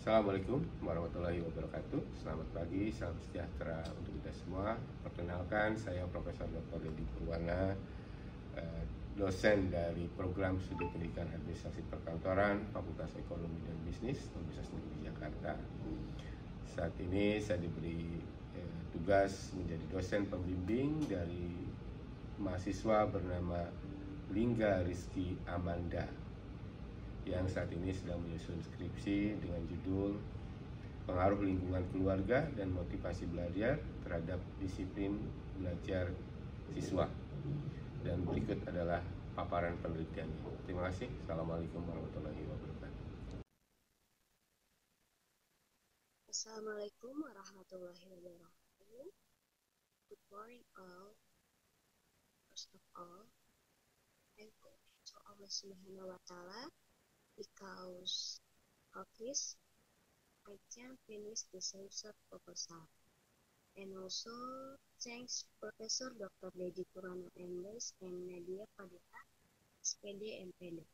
Assalamualaikum warahmatullahi wabarakatuh. Selamat pagi, salam sejahtera untuk kita semua. Perkenalkan, saya Profesor Dr. Deddy Purwana, dosen dari Program Studi Pendidikan Administrasi Perkantoran, Fakultas Ekonomi dan Bisnis, Universitas Negeri Jakarta. Saat ini saya diberi tugas menjadi dosen pembimbing dari mahasiswa bernama Lingga Rizky Amanda yang saat ini sedang menyusun skripsi dengan judul Pengaruh Lingkungan Keluarga dan Motivasi Belajar terhadap Disiplin Belajar Siswa. Dan berikut adalah paparan penelitiannya. Terima kasih. Assalamualaikum warahmatullahi wabarakatuh. Assalamualaikum warahmatullahi wabarakatuh. Good morning all. First of all, thankful to Allah Subhanahu wa Ta'ala because of this I can finish the semester proposal. And also thanks Professor Dr. Deddy Purwana MS and Nadia Fadila, SPD MPD.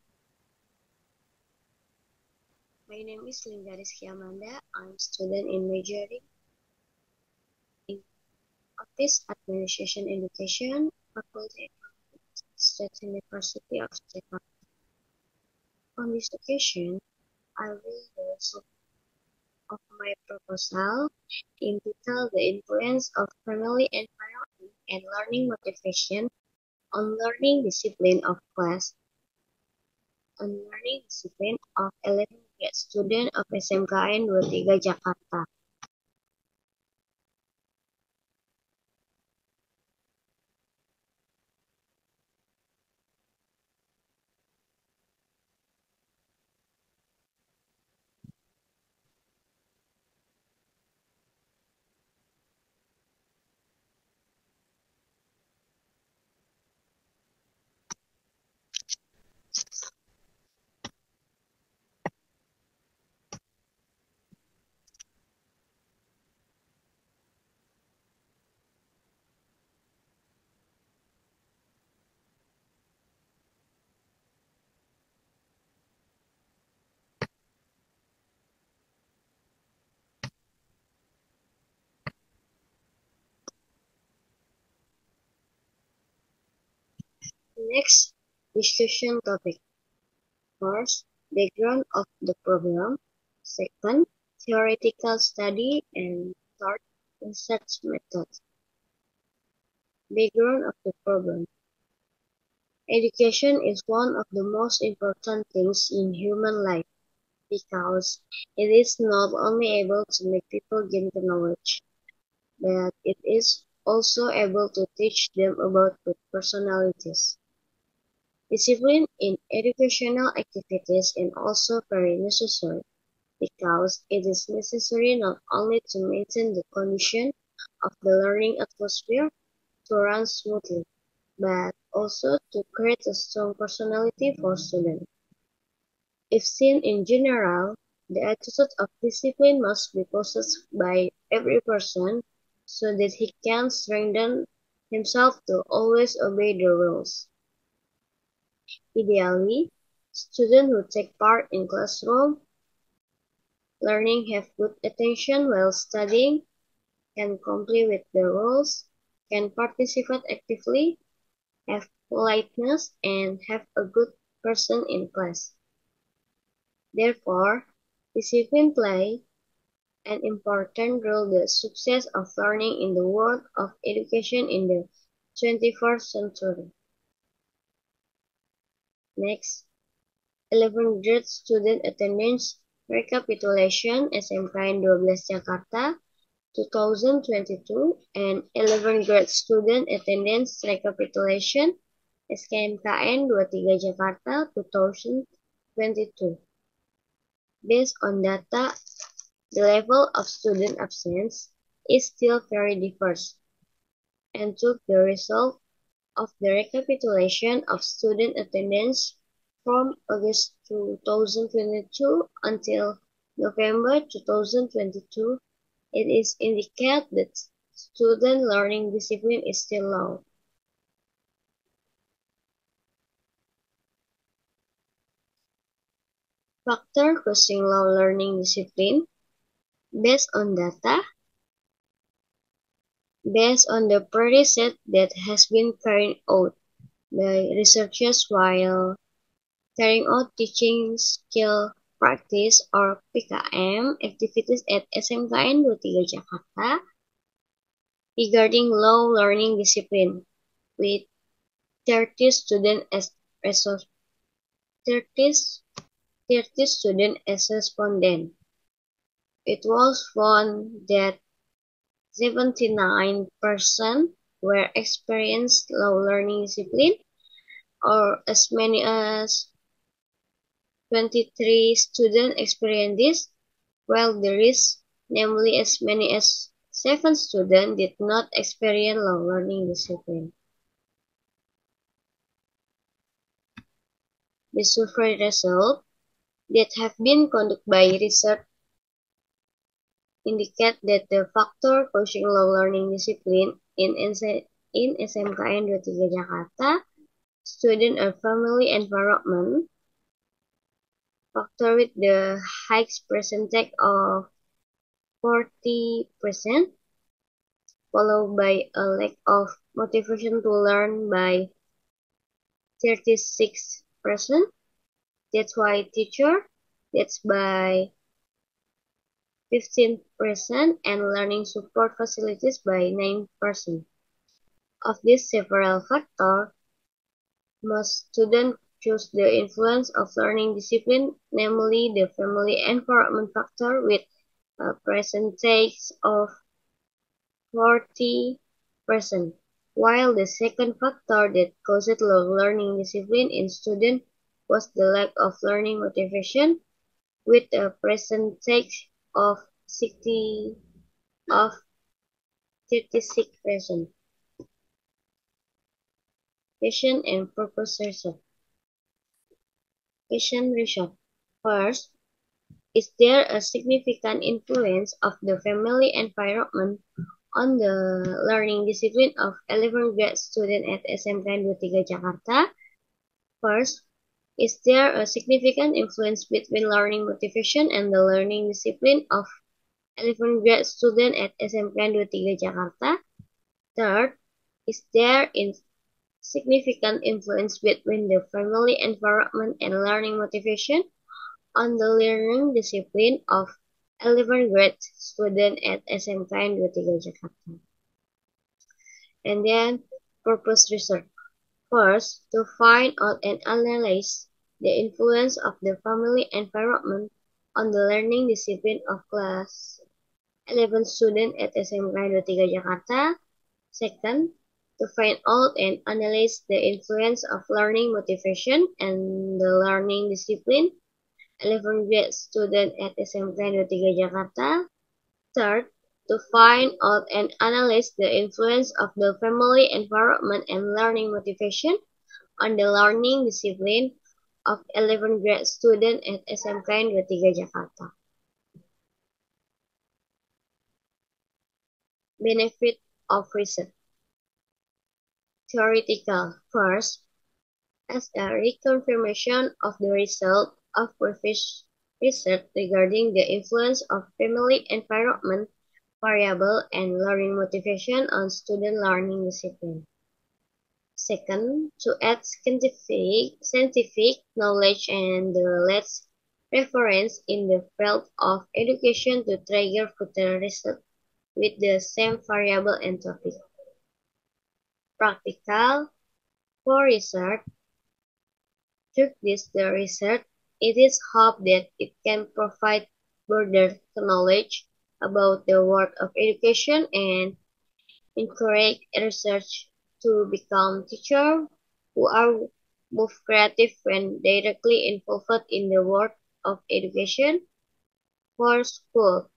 My name is Lingga Rizky Amanda. I'm student in majoring in Office Administration Education, Faculty of Economics, State University of Jakarta. On this occasion, I will the result of my proposal entitled The Influence of Family Environment and Learning Motivation on Learning Discipline of Class. On Learning Discipline of 11th grade student of SMKN 23 Jakarta. Next, discussion topic. First, background of the problem. Second, theoretical study. And third, research method. Background of the problem. Education is one of the most important things in human life because it is not only able to make people gain the knowledge, but it is also able to teach them about good personalities. Discipline in educational activities is also very necessary because it is necessary not only to maintain the condition of the learning atmosphere to run smoothly, but also to create a strong personality for students. If seen in general, the attitude of discipline must be possessed by every person so that he can strengthen himself to always obey the rules. Ideally, students who take part in classroom learning have good attention while studying, can comply with the rules, can participate actively, have politeness, and have a good person in class. Therefore, discipline plays an important role in the success of learning in the world of education in the 21st century. Next, 11th grade student attendance recapitulation SMKN 12 Jakarta 2022 and 11th grade student attendance recapitulation SKMKN 23 Jakarta 2022. Based on data, the level of student absence is still very diverse, and took the result of the recapitulation of student attendance from August 2022 until November 2022, it is indicated that student learning discipline is still low. factor causing low learning discipline based on data, based on the pre-research that has been carried out by researchers while carrying out teaching skill practice or PKM activities at SMKN 23 Jakarta regarding low learning discipline with 30 students as 30 students as respondents. It was found that 79% were experienced low learning discipline, or as many as 23 students experienced this, while the rest, namely as many as 7 students, did not experience low learning discipline. The survey results that have been conducted by research indicate that the factor causing low learning discipline in SMKN 23 Jakarta, student and family environment, factor with the highest percentage of 40%, followed by a lack of motivation to learn by 36%. That's why teacher, that's by 15%, and learning support facilities by 9%. Of these several factors, most students choose the influence of learning discipline, namely the family environment factor with a percentage of 40%, while the second factor that caused low learning discipline in students was the lack of learning motivation with a percentage of 36%. Question and purpose research. Question research. First, is there a significant influence of the family environment on the learning discipline of 11th grade students at SMKN 23 Jakarta? First, is there a significant influence between learning motivation and the learning discipline of 11th grade students at SMKN 23 Jakarta? Third, is there a significant influence between the family environment and learning motivation on the learning discipline of 11th grade students at SMKN 23 Jakarta? And then, purpose research. First, to find out and analyze the influence of the family environment on the learning discipline of class 11 students at SMKN 23 Jakarta. Second, to find out and analyze the influence of learning motivation and the learning discipline 11th grade students at SMKN 23 Jakarta. Third, to find out and analyze the influence of the family environment and learning motivation on the learning discipline of 11th grade students at SMKN 23 Jakarta. Benefit of research. Theoretical. First, as a reconfirmation of the result of previous research regarding the influence of family environment variable and learning motivation on student learning discipline. Second, to add scientific knowledge and the latest reference in the field of education to trigger further research with the same variable and topic. Practical. For research, through the research, it is hoped that it can provide broader knowledge about the world of education and encourage research to become teachers who are both creative and directly involved in the world of education for school,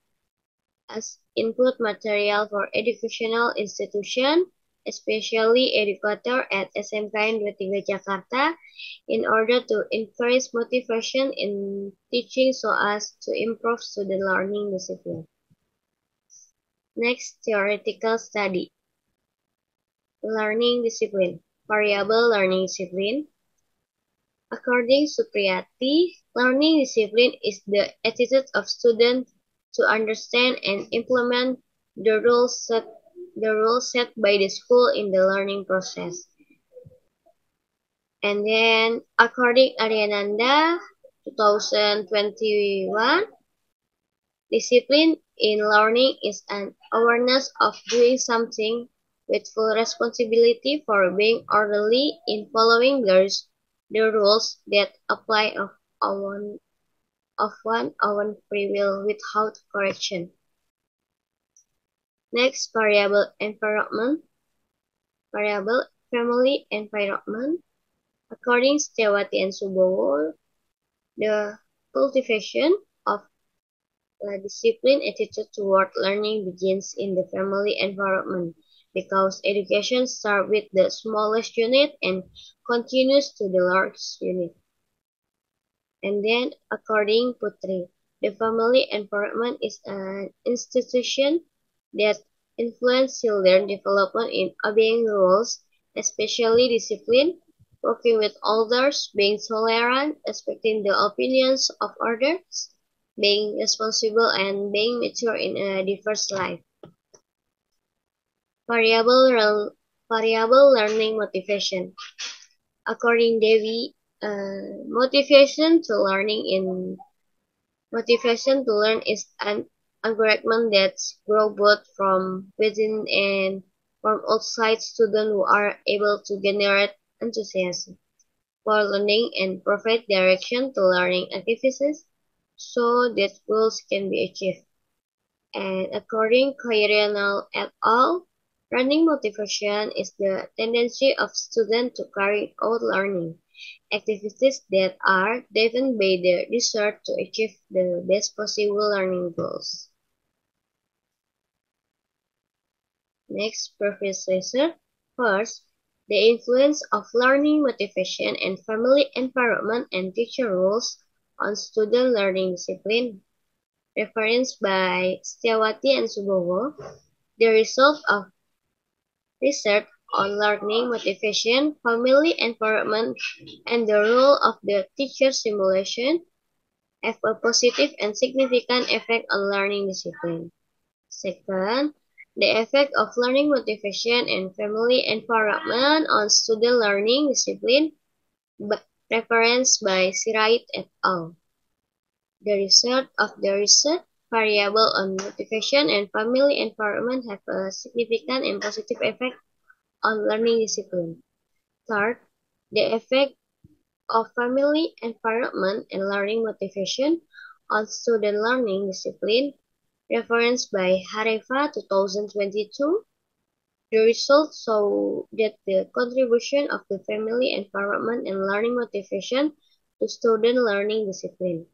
as input material for educational institutions, especially educators at SMKN 23 Jakarta, in order to encourage motivation in teaching so as to improve student learning discipline. Next, theoretical study. Learning discipline. Variable learning discipline. According to Priyati, learning discipline is the attitude of students to understand and implement the rules set by the school in the learning process. And then, according Ariananda, 2021, discipline in learning is an awareness of doing something with full responsibility for being orderly in following the rules that apply of one's own free will without correction. Next, variable family environment. According Setiawati and Subowo, the cultivation of a disciplined attitude toward learning begins in the family environment because education starts with the smallest unit and continues to the largest unit. And then, according Putri, the family environment is an institution that influences children's development in obeying rules, especially discipline, working with others, being tolerant, respecting the opinions of others, being responsible, and being mature in a diverse life. Variable learning motivation. According Devi, motivation to learn is an encouragement that grows both from within and from outside. Students who are able to generate enthusiasm for learning and provide direction to learning activities so that goals can be achieved. And according Khairianal et al., learning motivation is the tendency of students to carry out learning activities that are driven by the desire to achieve the best possible learning goals. Next, Professor. First, the influence of learning motivation and family environment and teacher roles on student learning discipline. Reference by Setiawati and Subowo. The result of research on learning motivation, family environment, and the role of the teacher simulation have a positive and significant effect on learning discipline. Second, the effect of learning motivation and family environment on student learning discipline, referenced by Sirait et al. The result of the research variable on motivation and family environment have a significant and positive effect on learning discipline. Third, the effect of family environment and learning motivation on student learning discipline, referenced by Hareva 2022. The results show that the contribution of the family environment and learning motivation to student learning discipline.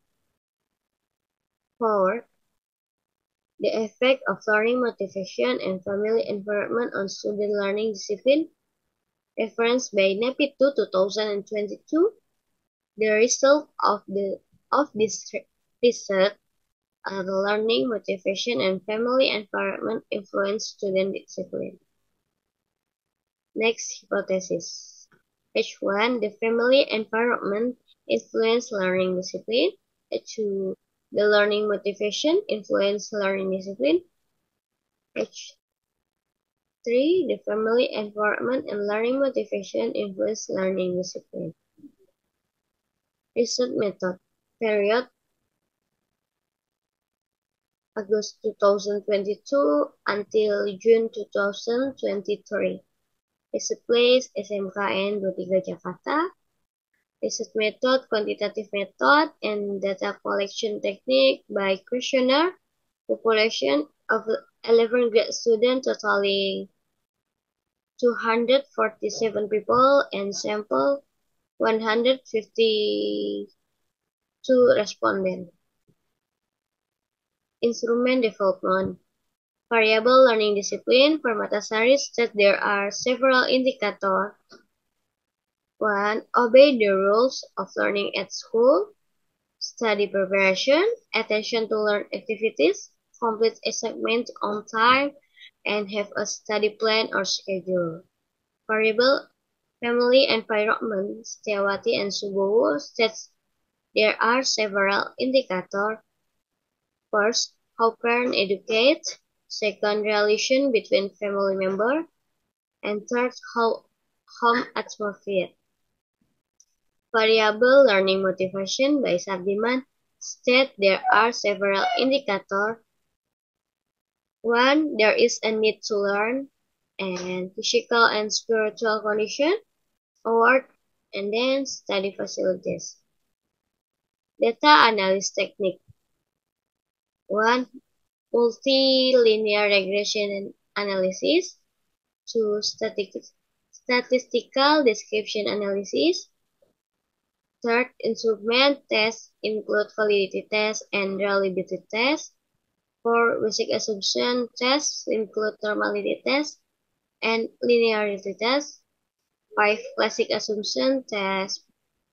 Fourth, the effect of learning motivation and family environment on student learning discipline, referenced by NEPI 2022. The result of this research are learning motivation and family environment influence student discipline. Next hypothesis. H1, the family environment influence learning discipline. H2, the learning motivation influence learning discipline. H3, the family environment and learning motivation influence learning discipline. Research method. Period August 2022 until June 2023. Research place SMKN 23 Jakarta. Research method, quantitative method, and data collection technique by questionnaire. Population of 11 grade students totaling 247 people and sample 152 respondents. Instrument development. Variable learning discipline. Permatasari states there are several indicators. 1. Obey the rules of learning at school. Study preparation. Attention to learn activities. Complete assignment on time. And have a study plan or schedule. Variable Family Environment, Setiawati and Subowo states there are several indicators. First, how parents educate. Second, relation between family members. And third, how home atmosphere. Variable learning motivation by Sardiman state there are several indicators. One, there is a need to learn, and physical and spiritual condition, award, and then study facilities. Data analysis technique. One, multilinear regression analysis. Two, statistical description analysis. Third, instrument tests include validity tests and reliability tests. Four, basic assumption tests include normality tests and linearity tests. Five, classic assumption tests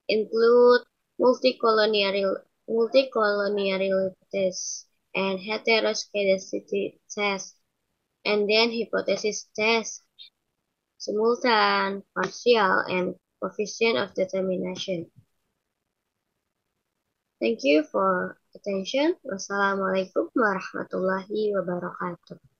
include multicollinearity tests and heteroscedasticity tests, and then hypothesis tests, simultan, partial, and coefficient of determination. Thank you for attention. Wassalamualaikum warahmatullahi wabarakatuh.